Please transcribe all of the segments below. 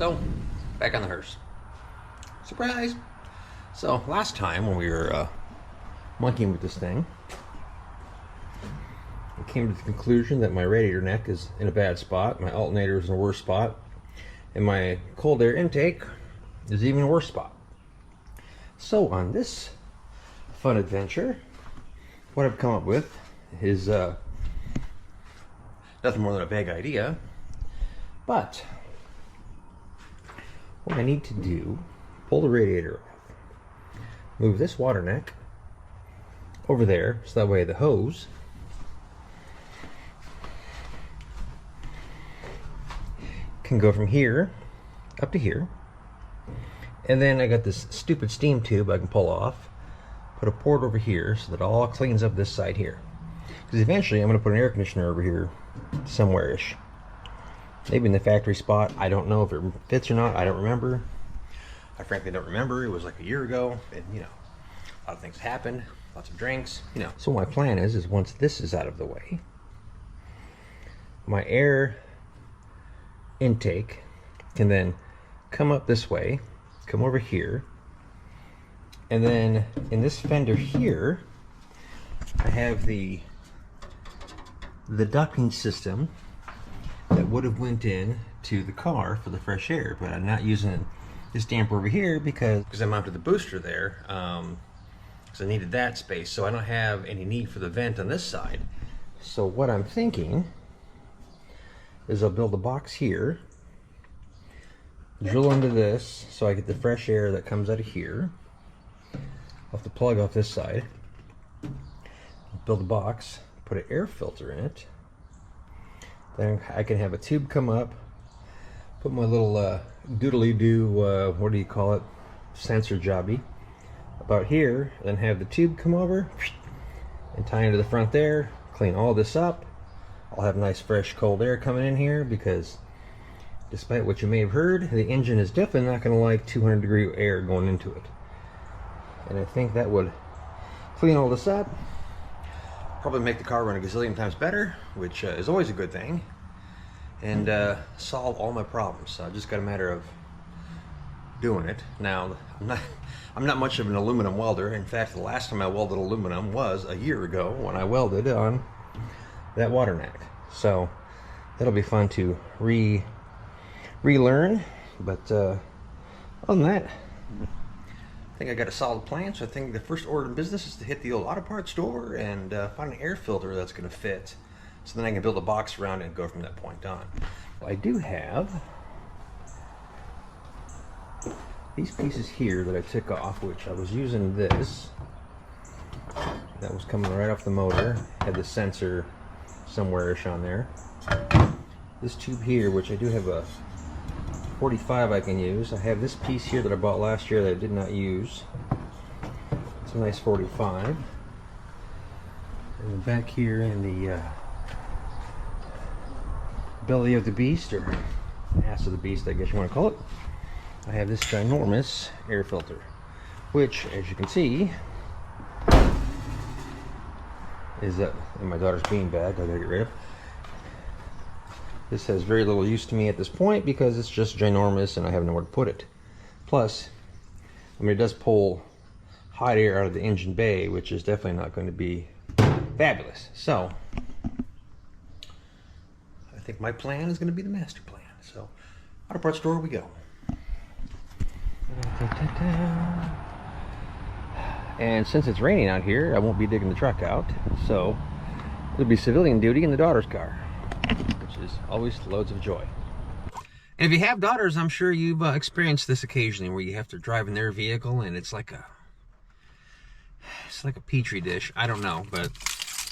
So, back on the hearse. Surprise! So, last time when we were monkeying with this thing, I came to the conclusion that my radiator neck is in a bad spot, my alternator is in a worse spot, and my cold air intake is even a worse spot. So, on this fun adventure, what I've come up with is nothing more than a vague idea, but what I need to do, pull the radiator off, move this water neck over there, so that way the hose can go from here up to here, and then I got this stupid steam tube I can pull off, put a port over here so that it all cleans up this side here, because eventually I'm going to put an air conditioner over here somewhere-ish. Maybe in the factory spot. I don't know if it fits or not. I don't remember. I frankly don't remember. It was like a year ago, and you know, a lot of things happened, lots of drinks, you know. So my plan is once this is out of the way, my air intake can then come up this way, come over here, and then in this fender here, I have the ducting system that would have went in to the car for the fresh air, but I'm not using this damper over here because I mounted the booster there because I needed that space, so I don't have any need for the vent on this side. So what I'm thinking is I'll build a box here, drill into this so I get the fresh air that comes out of here. I'll have to plug off this side, build a box, put an air filter in it. Then I can have a tube come up, put my little doodly-doo, what do you call it, sensor jobby about here, and then have the tube come over and tie into the front there, clean all this up. I'll have nice fresh cold air coming in here because despite what you may have heard, the engine is definitely not going to like 200-degree air going into it. And I think that would clean all this up. Probably make the car run a gazillion times better, which is always a good thing, and solve all my problems. So I just got a matter of doing it. Now, I'm not much of an aluminum welder. In fact, the last time I welded aluminum was a year ago when I welded on that water neck. So that'll be fun to relearn. But other than that, I think I got a solid plan. So I think the first order of business is to hit the old auto parts store and find an air filter that's going to fit, so then I can build a box around it and go from that point on. Well, I do have these pieces here that I took off, which I was using this. That was coming right off the motor. Had the sensor somewhere-ish on there. This tube here, which I do have a 45 I can use. I have this piece here that I bought last year that I did not use. It's a nice 45. And back here in the belly of the beast, or ass of the beast, I guess you want to call it, I have this ginormous air filter, which, as you can see, is in my daughter's beanbag. I gotta get rid of. This has very little use to me at this point because it's just ginormous and I have nowhere to put it. Plus, I mean, it does pull hot air out of the engine bay, which is definitely not going to be fabulous. So, I think my plan is going to be the master plan. So, auto parts store we go. And since it's raining out here, I won't be digging the truck out. So, it'll be civilian duty in the daughter's car, which is always loads of joy. And if you have daughters, I'm sure you've experienced this occasionally, where you have to drive in their vehicle and it's like a petri dish. I don't know, but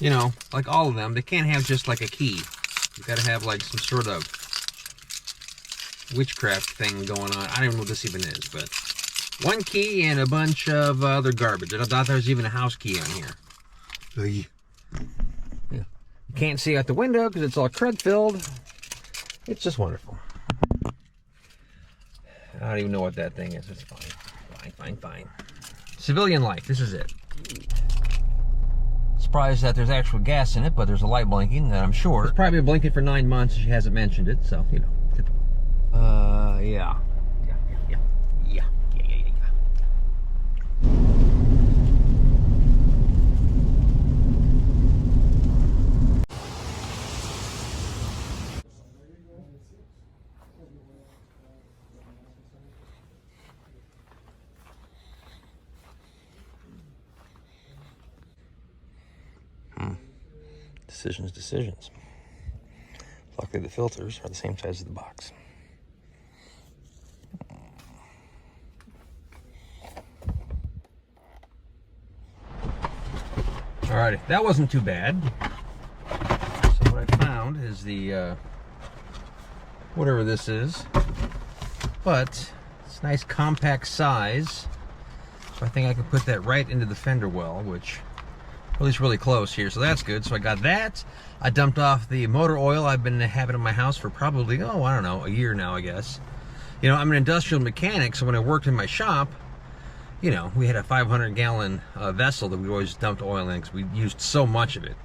you know, like all of them, they can't have just like a key. You've got to have like some sort of witchcraft thing going on. I don't even know what this even is, but one key and a bunch of other garbage. I thought there was even a house key on here. Yeah. You can't see out the window because it's all crud filled. It's just wonderful. I don't even know what that thing is. It's fine. Fine. Civilian life, this is it. Surprised that there's actual gas in it, but there's a light blinking that I'm sure. It's probably been blinking for 9 months. She hasn't mentioned it, so, you know, typical. Yeah. Yeah. Decisions. Luckily, the filters are the same size as the box. Alrighty, that wasn't too bad. So what I found is the whatever this is, but it's a nice compact size. So I think I can put that right into the fender well, which at least really close here, so that's good. So I got that. I dumped off the motor oil I've been having in my house for probably, oh, I don't know, a year now, I guess. You know, I'm an industrial mechanic, so when I worked in my shop, you know, we had a 500-gallon vessel that we always dumped oil in because we used so much of it.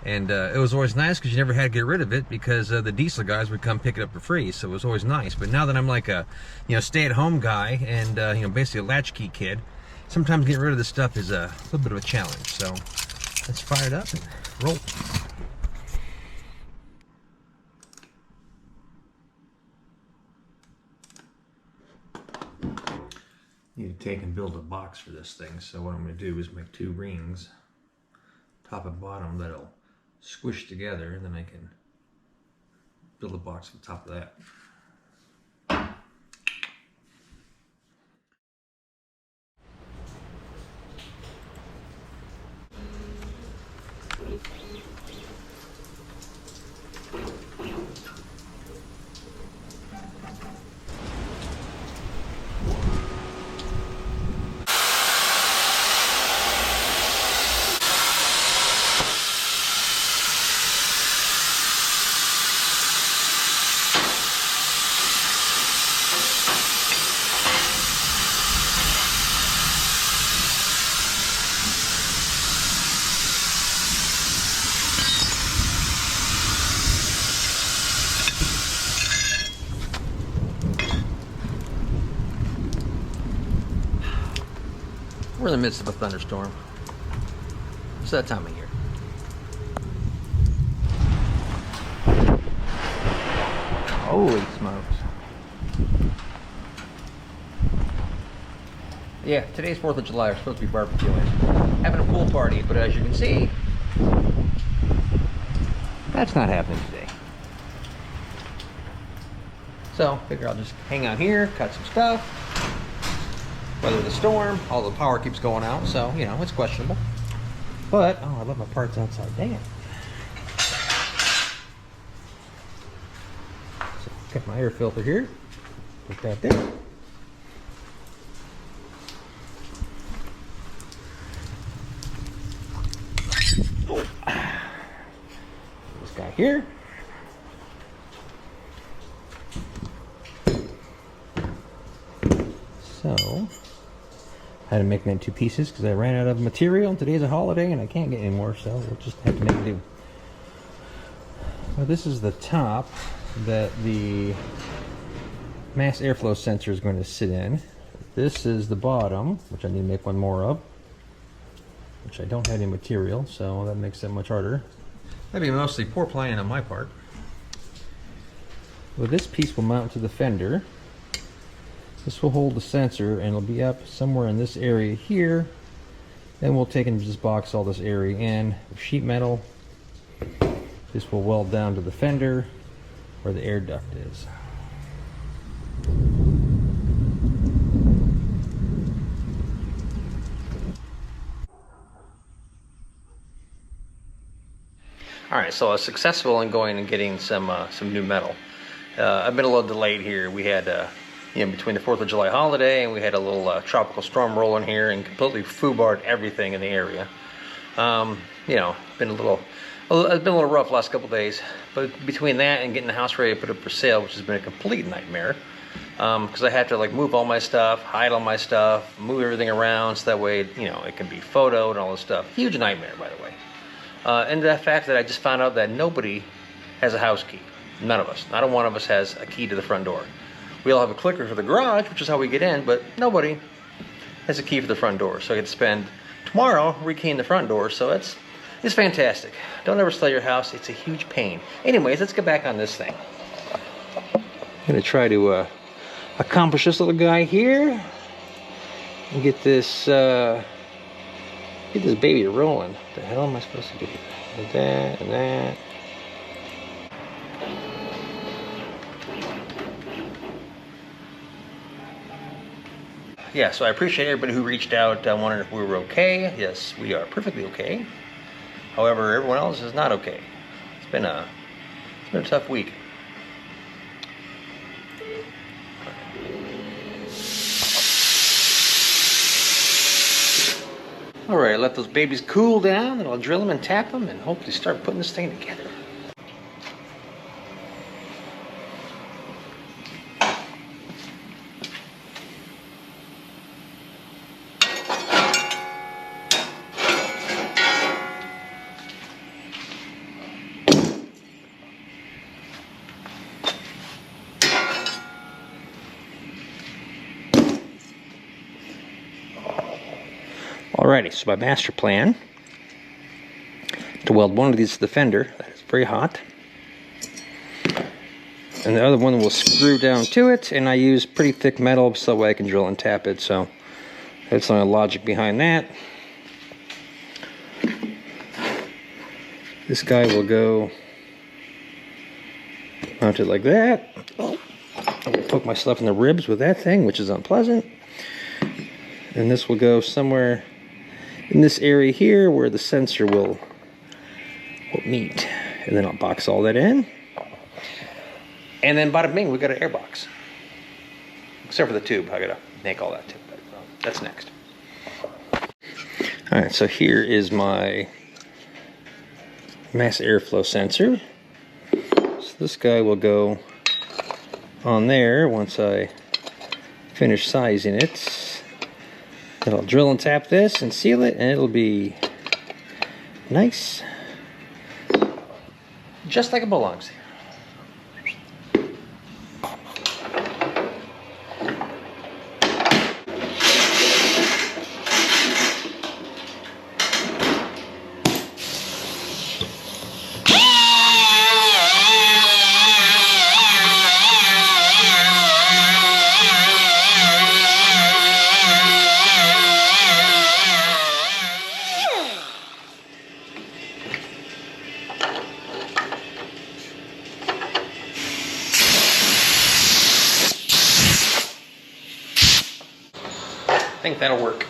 And it was always nice because you never had to get rid of it because the diesel guys would come pick it up for free, so it was always nice. But now that I'm like a, you know, stay-at-home guy and, you know, basically a latchkey kid, sometimes getting rid of this stuff is a little bit of a challenge. So let's fire it up and roll. Need to take and build a box for this thing, so what I'm going to do is make 2 rings, top and bottom, that'll squish together, and then I can build a box on top of that. We're in the midst of a thunderstorm. It's that time of year. Holy smokes. Yeah, today's 4th of July. We're supposed to be barbecuing. Having a pool party, but as you can see, that's not happening today. So, figure I'll just hang out here, cut some stuff. Weather the storm, all the power keeps going out, so, you know, it's questionable. But, oh, I love my parts outside. Dang it. So, got my air filter here. Put that there. Oh. This guy here. So, I had to make them in 2 pieces because I ran out of material. Today's a holiday and I can't get any more, so we'll just have to make do. Well, this is the top that the mass airflow sensor is going to sit in. This is the bottom, which I need to make one more of, which I don't have any material, so that makes it much harder. That'd be mostly poor planning on my part. Well, this piece will mount to the fender. This will hold the sensor and it'll be up somewhere in this area here. Then we'll take and just box all this area in with sheet metal. This will weld down to the fender where the air duct is. Alright, so I was successful in going and getting some new metal. I've been a little delayed here. We had you know, between the 4th of July holiday and we had a little tropical storm rolling here and completely foobarred everything in the area. You know, it's been a little rough last couple days, but between that and getting the house ready to put up for sale, which has been a complete nightmare, because I had to like move all my stuff, hide all my stuff, move everything around so that way, you know, it can be photoed and all this stuff. Huge nightmare, by the way. And the fact that I just found out that nobody has a house key. None of us. Not one of us has a key to the front door. We all have a clicker for the garage, which is how we get in, but nobody has a key for the front door. So I get to spend tomorrow rekeying the front door, so it's fantastic. Don't ever sell your house, it's a huge pain. Anyways, let's get back on this thing. I'm gonna try to accomplish this little guy here and get this baby rolling. What the hell am I supposed to do? And that, and that. Yeah, so I appreciate everybody who reached out wondering if we were okay. Yes, we are perfectly okay. However, everyone else is not okay. It's been a tough week. All right, let those babies cool down, and I'll drill them and tap them, and hopefully start putting this thing together. Alrighty, so my master plan to weld one of these to the fender that is very hot, and the other one will screw down to it, and I use pretty thick metal so that way I can drill and tap it. So that's the logic behind that. This guy will go mounted like that. Oh, I'm gonna poke myself in the ribs with that thing, which is unpleasant. And this will go somewhere in this area here where the sensor will meet. And then I'll box all that in. And then bada bing, we got an airbox. Except for the tube, I gotta make all that too, but that's next. Alright, so here is my mass airflow sensor. So this guy will go on there once I finish sizing it. Then I'll drill and tap this and seal it, and it'll be nice, just like it belongs here. I think that'll work.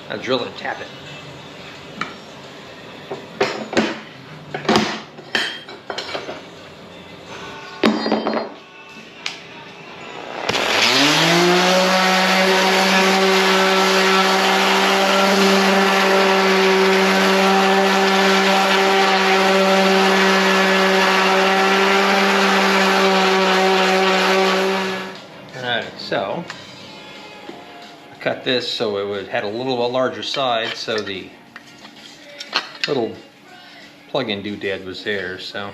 I'll drill it and tap it. Alright, so cut this so it would had a little larger side, so the little plug-in doodad was there. So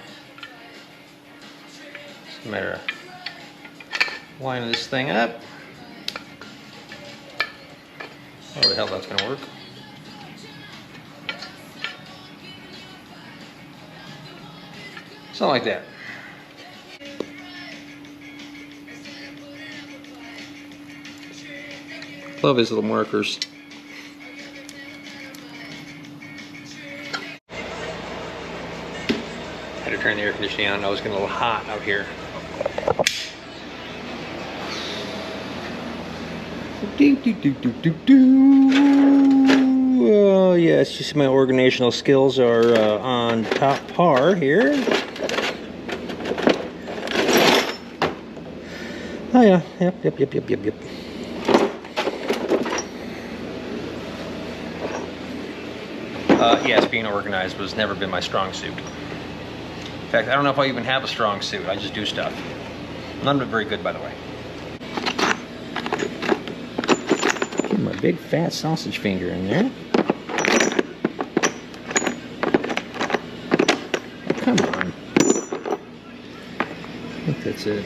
it's a matter of lining this thing up. How the hell that's gonna work? Something like that. Love his little markers. Had to turn the air conditioning on. I was getting a little hot out here. Oh yes, you see my organizational skills are on top par here. Oh yeah, yep. Yes, being organized has never been my strong suit. In fact, I don't know if I even have a strong suit. I just do stuff. None of it very good, by the way. Get my big fat sausage finger in there. Oh, come on. I think that's it.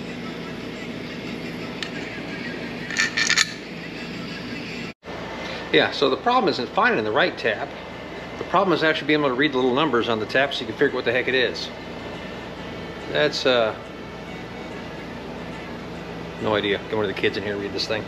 Yeah, so the problem isn't finding the right tap. The problem is actually being able to read the little numbers on the tap so you can figure what the heck it is. That's, no idea. Get one of the kids in here and read this thing.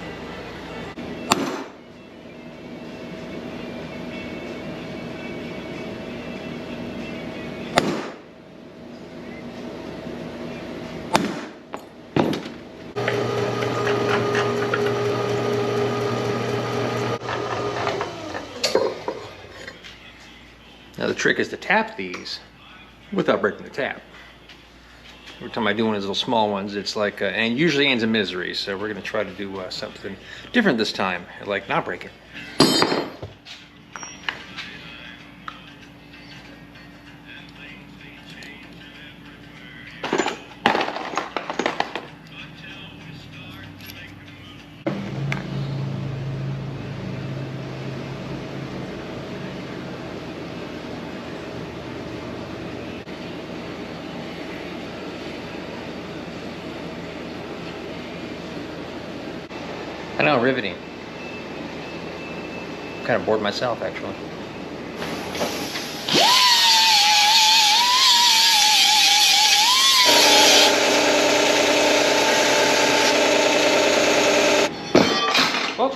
Now the trick is to tap these without breaking the tap. Every time I do one of those little small ones, it's like, and usually ends in misery. So we're gonna try to do something different this time, like not break it. I know, riveting. I'm kind of bored myself, actually. Oh.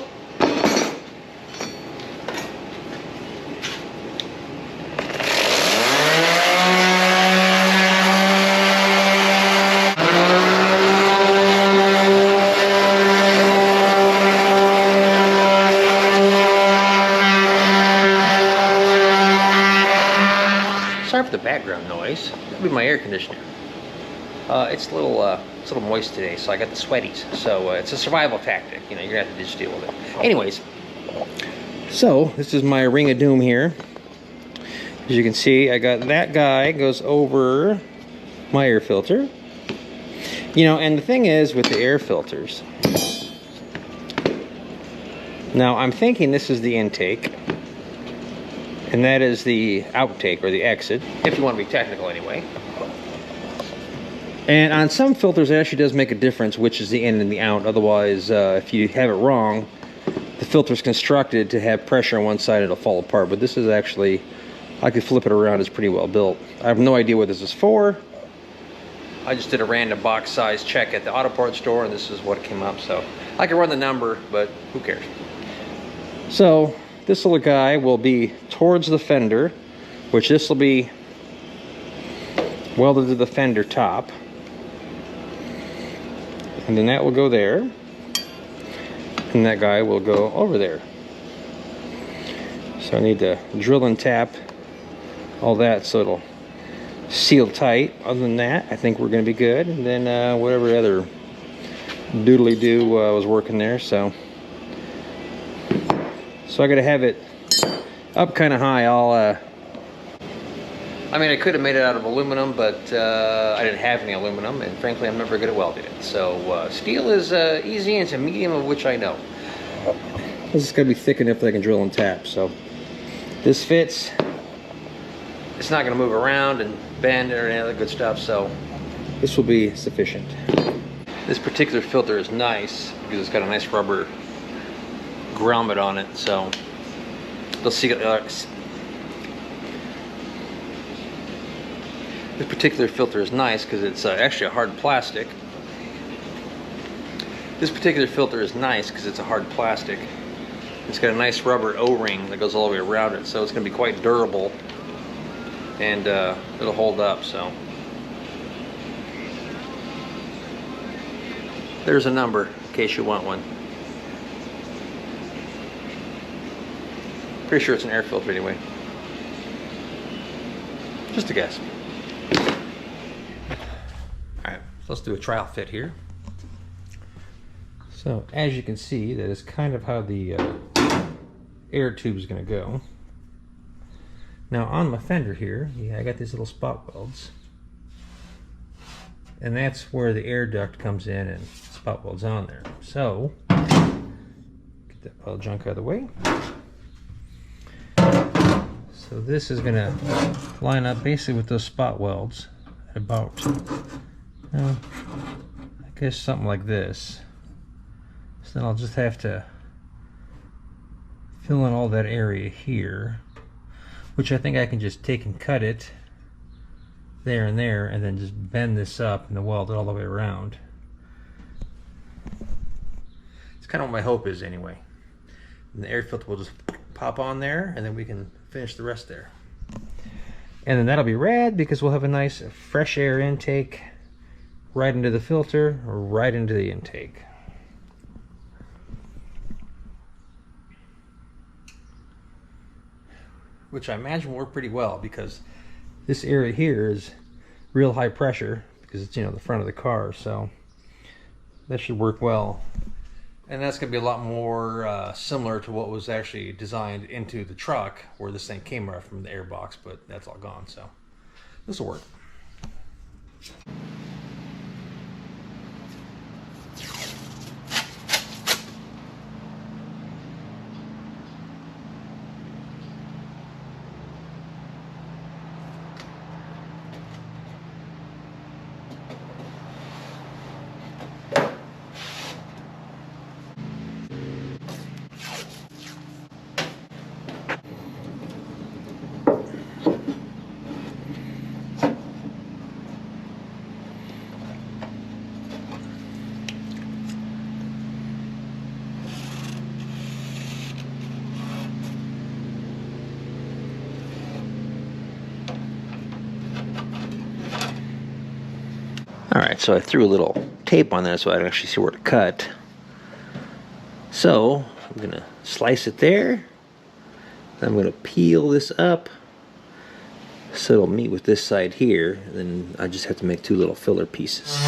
Sorry for the background noise. That'll be my air conditioner. It's a little moist today, so I got the sweaties. So it's a survival tactic. You know, you're gonna have to just deal with it. Anyways, so this is my ring of doom here. As you can see, I got that guy goes over my air filter. You know, and the thing is with the air filters. Now I'm thinking this is the intake. And that is the outtake, or the exit, if you want to be technical anyway. And on some filters, it actually does make a difference which is the in and the out. Otherwise, if you have it wrong, the filter's constructed to have pressure on one side, it'll fall apart. But this is actually, I could flip it around, it's pretty well built. I have no idea what this is for. I just did a random box size check at the auto parts store, and this is what came up. So I can run the number, but who cares? So this little guy will be towards the fender, which this will be welded to the fender top. And then that will go there. And that guy will go over there. So I need to drill and tap all that so it'll seal tight. Other than that, I think we're going to be good. And then whatever other doodly-doo was working there, so I gotta have it up kind of high. I mean, I could have made it out of aluminum, but I didn't have any aluminum, and frankly, I'm never good at welding it. So steel is easy, and it's a medium of which I know. This is gonna be thick enough that I can drill and tap. So this fits. It's not gonna move around and bend or any other good stuff. So this will be sufficient. This particular filter is nice because it's got a nice rubber grommet on it, so you'll see this particular filter is nice because it's actually a hard plastic. This particular filter is nice because it's a hard plastic. It's got a nice rubber O-ring that goes all the way around it, so it's going to be quite durable, and it'll hold up. So there's a number in case you want one. Pretty sure it's an air filter anyway. Just a guess. Alright, so let's do a trial fit here. So as you can see, that is kind of how the air tube is going to go. Now on my fender here, yeah, I got these little spot welds. And that's where the air duct comes in and spot welds on there. So, get that pile of junk out of the way. So this is going to line up basically with those spot welds at about, I guess something like this. So then I'll just have to fill in all that area here, which I think I can just take and cut it there and there, and then just bend this up and weld it all the way around. It's kind of what my hope is anyway. And the air filter will just pop on there, and then we can finish the rest there. And then that'll be rad, because we'll have a nice fresh air intake right into the filter, or right into the intake. Which I imagine will work pretty well, because this area here is real high pressure, because it's, you know, the front of the car, so that should work well. And that's going to be a lot more similar to what was actually designed into the truck, where this thing came right from the airbox, but that's all gone, so this will work. Alright, so I threw a little tape on there so I can actually see where to cut. So, I'm going to slice it there. I'm going to peel this up so it'll meet with this side here. And then I just have to make two little filler pieces.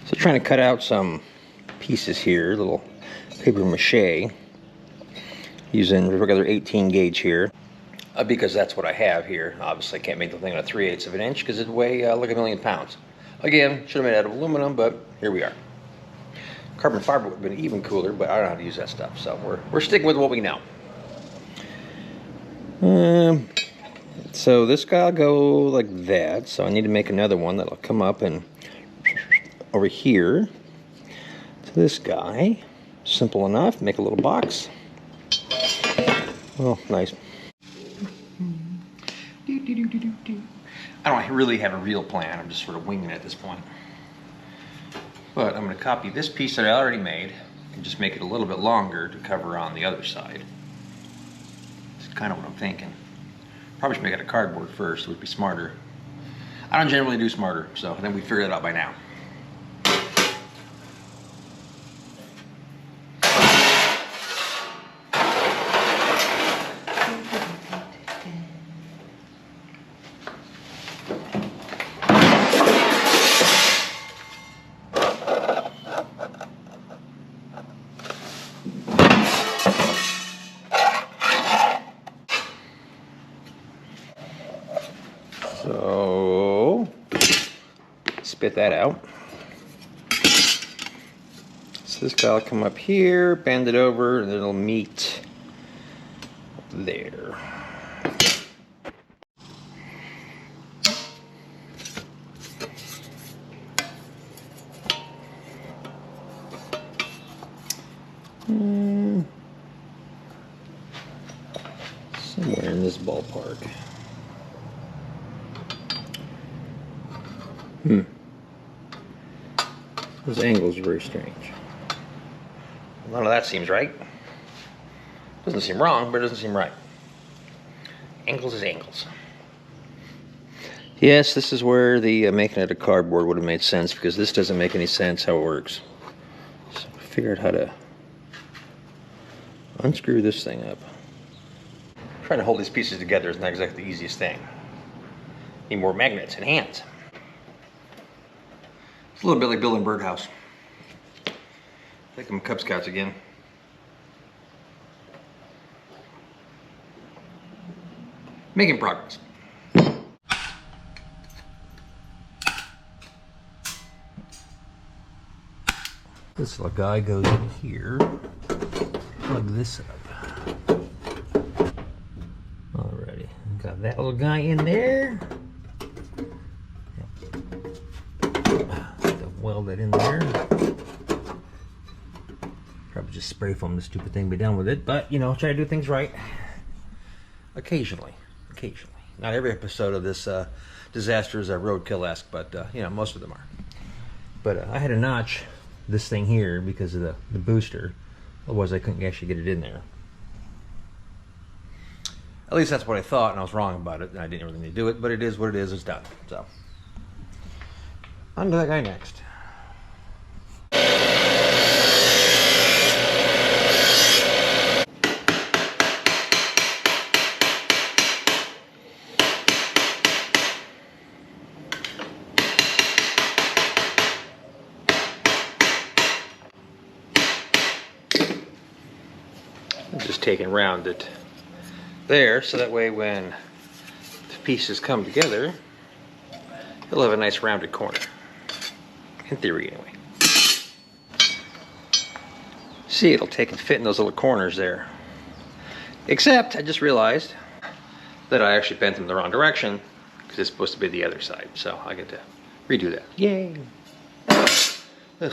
So trying to cut out some pieces here, little paper mache, using a regular 18 gauge here, because that's what I have here. Obviously I can't make the thing on a 3/8 of an inch because it'd weigh like 1,000,000 pounds. Again, should have made it out of aluminum, but here we are. Carbon fiber would have been even cooler, but I don't know how to use that stuff, so we're sticking with what we know. So this guy'll go like that, so I need to make another one that'll come up and over here to this guy. Simple enough. Make a little box. Oh, nice. I don't really have a real plan. I'm just sort of winging it at this point. But I'm going to copy this piece that I already made and just make it a little bit longer to cover on the other side. That's kind of what I'm thinking. Probably should make it a cardboard first. It would be smarter. I don't generally do smarter, so I think we figured it out by now. So, spit that out. So this guy will come up here, bend it over, and it'll meet there. Somewhere in this ballpark. Those angles are very strange. None of that seems right. Doesn't seem wrong, but it doesn't seem right. Angles is angles. Yes, this is where the making it a cardboard would have made sense, because this doesn't make any sense how it works. So I figured out how to unscrew this thing up. Trying to hold these pieces together is not exactly the easiest thing. Need more magnets and hands. It's a little bit like building a birdhouse. I think I'm Cub Scouts again. Making progress. This little guy goes in here. Plug this up. Alrighty, got that little guy in there. Weld that in there. Probably just spray foam the stupid thing, be done with it. But you know, try to do things right. Occasionally. Not every episode of this disaster is a roadkill-esque, but you know, most of them are. But I had to notch this thing here because of the booster. Otherwise, I couldn't actually get it in there. At least that's what I thought, and I was wrong about it, and I didn't really need to do it. But it is what it is. It's done. So, on to that guy next. Just taking round it there, so that way when the pieces come together, it'll have a nice rounded corner. In theory, anyway. See, it'll take and fit in those little corners there. Except, I just realized that I actually bent them the wrong direction, because it's supposed to be the other side. So I get to redo that. Yay! Ugh.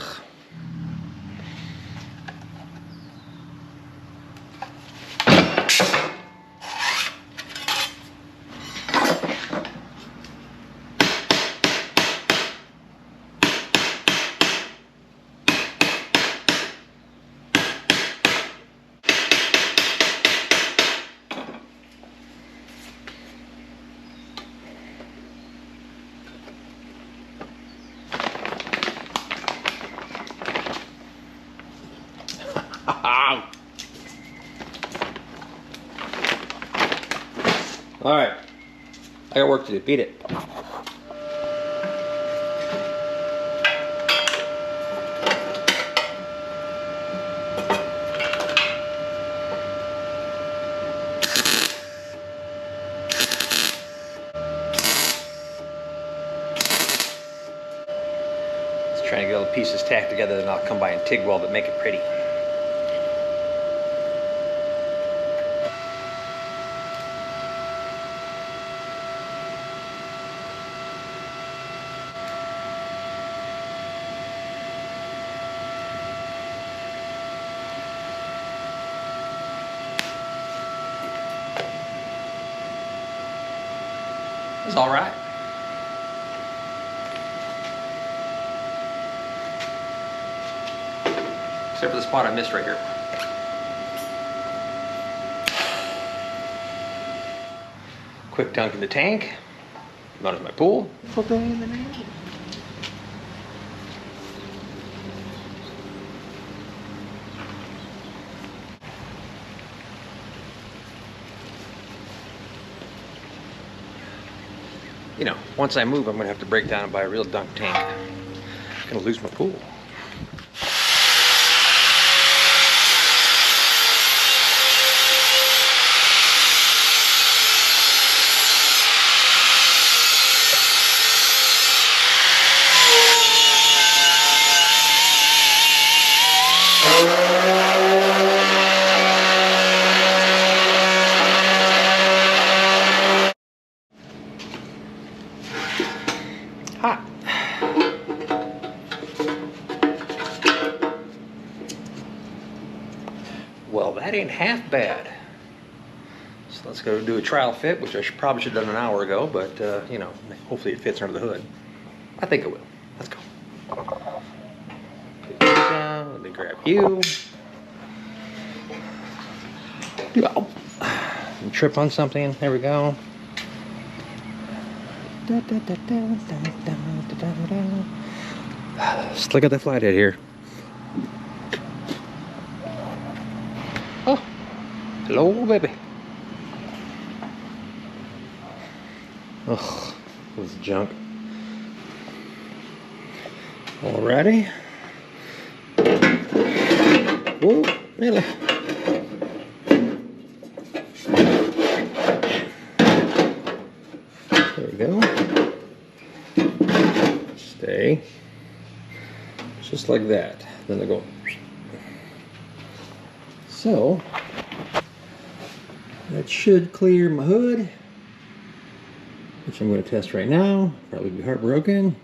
All right, I got work to do. Beat it. Just trying to get all the pieces tacked together, then I'll come by and TIG weld it, make it pretty. It's all right. Except for the spot I missed right here. Quick dunk in the tank. Not as my pool. Put that in the tank. You know, once I move, I'm going to have to break down and buy a real dunk tank. I'm going to lose my pool. Hot. Well, that ain't half bad. So let's go do a trial fit, which I probably should have done an hour ago, but you know, hopefully it fits under the hood. I think it will. Let's go. Put this down. Let me grab you. Oh. Trip on something. There we go. Let's look at the flathead here. Oh, hello, baby. Oh, this is junk. Alrighty. Whoa, really? just like that. Then they go. So that should clear my hood, which I'm going to test right now. Probably be heartbroken.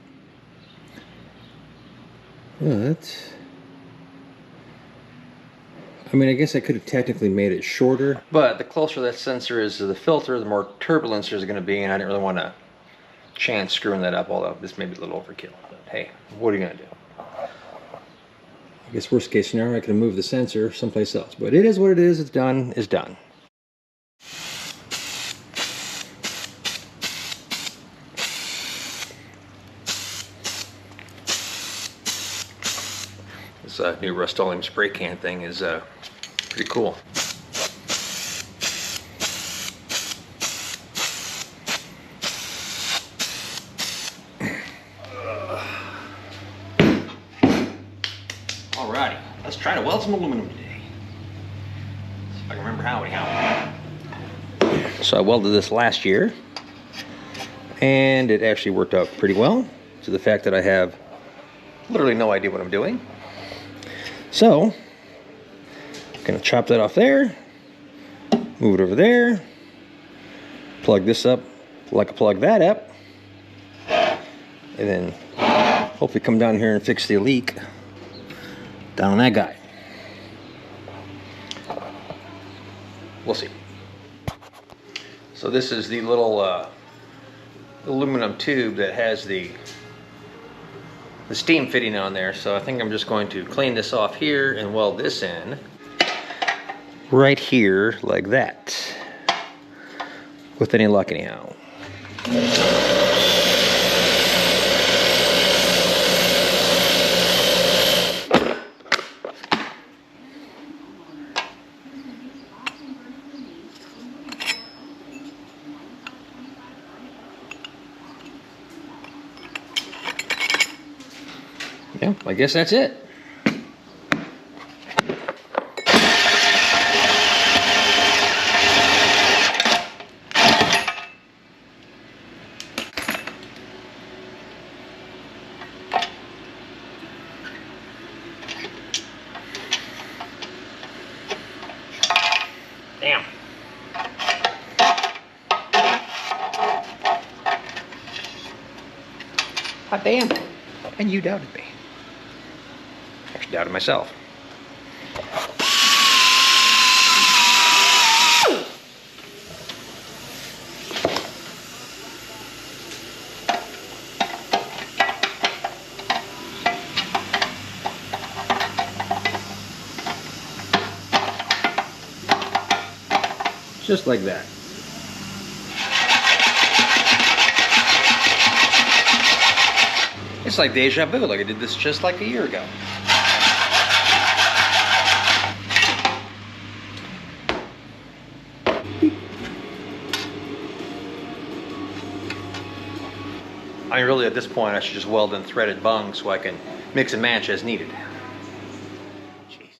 But I mean, I guess I could have technically made it shorter, but the closer that sensor is to the filter, the more turbulence there's going to be, and I didn't really want to chance screwing that up, although this may be a little overkill. But hey, what are you going to do? I guess worst case scenario, I could have moved the sensor someplace else. But it is what it is. It's done. It's done. This new Rust-Oleum spray can thing is pretty cool. Alrighty, let's try to weld some aluminum today. See if I can remember how anyhow. So I welded this last year, and it actually worked out pretty well, to the fact that I have literally no idea what I'm doing. So, I'm going to chop that off there, move it over there, plug this up like I plug that up, and then hopefully come down here and fix the leak down on that guy. We'll see. So this is the little aluminum tube that has the steam fitting on there, so I think I'm just going to clean this off here and weld this in right here like that, with any luck anyhow. Yeah, I guess that's it. Damn. Hot damn. And you doubted me. Actually doubted myself. Just like that. It's like deja vu, like I did this just like a year ago. I mean, really, at this point, I should just weld in threaded bung so I can mix and match as needed. Jeez.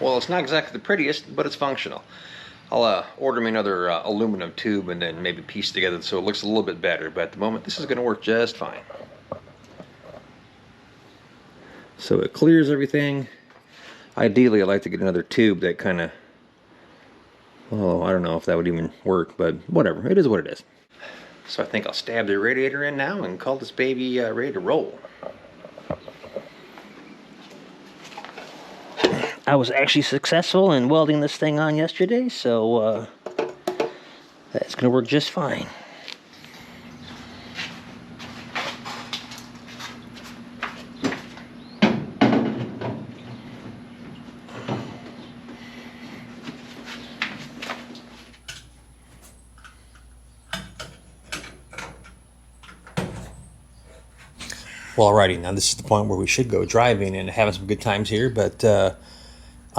Well, it's not exactly the prettiest, but it's functional. I'll order me another aluminum tube and then maybe piece together so it looks a little bit better, but at the moment this is going to work just fine. So it clears everything. Ideally, I'd like to get another tube that kind of, well, I don't know if that would even work, but whatever, it is what it is. So I think I'll stab the radiator in now and call this baby ready to roll. I was actually successful in welding this thing on yesterday, so that's going to work just fine. Well, alrighty, now this is the point where we should go driving and having some good times here, but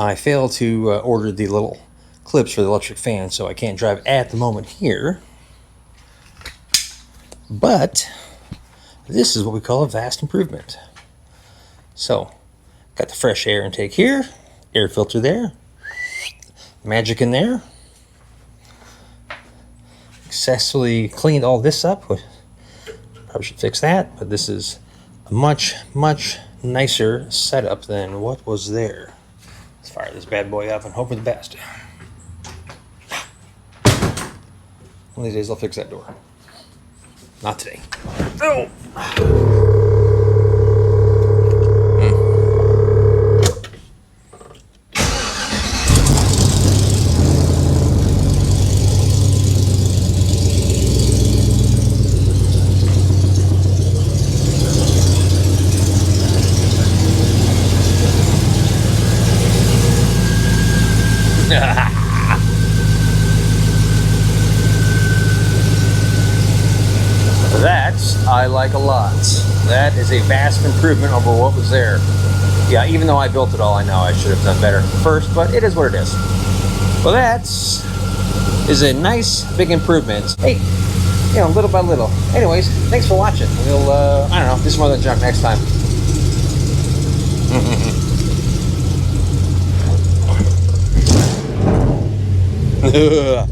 I failed to order the little clips for the electric fan, so I can't drive at the moment here. But this is what we call a vast improvement. So, got the fresh air intake here, air filter there, magic in there. Successfully cleaned all this up. Probably should fix that, but this is a much, much nicer setup than what was there. Let's fire this bad boy up and hope for the best. One of these days I'll fix that door. Not today. No! That I like a lot. That is a vast improvement over what was there. Yeah, even though I built it all, I know I should have done better first, but it is what it is. Well, that is a nice big improvement. Hey, you know, little by little. Anyways, thanks for watching. We'll, I don't know, do some more than junk next time. Ugh.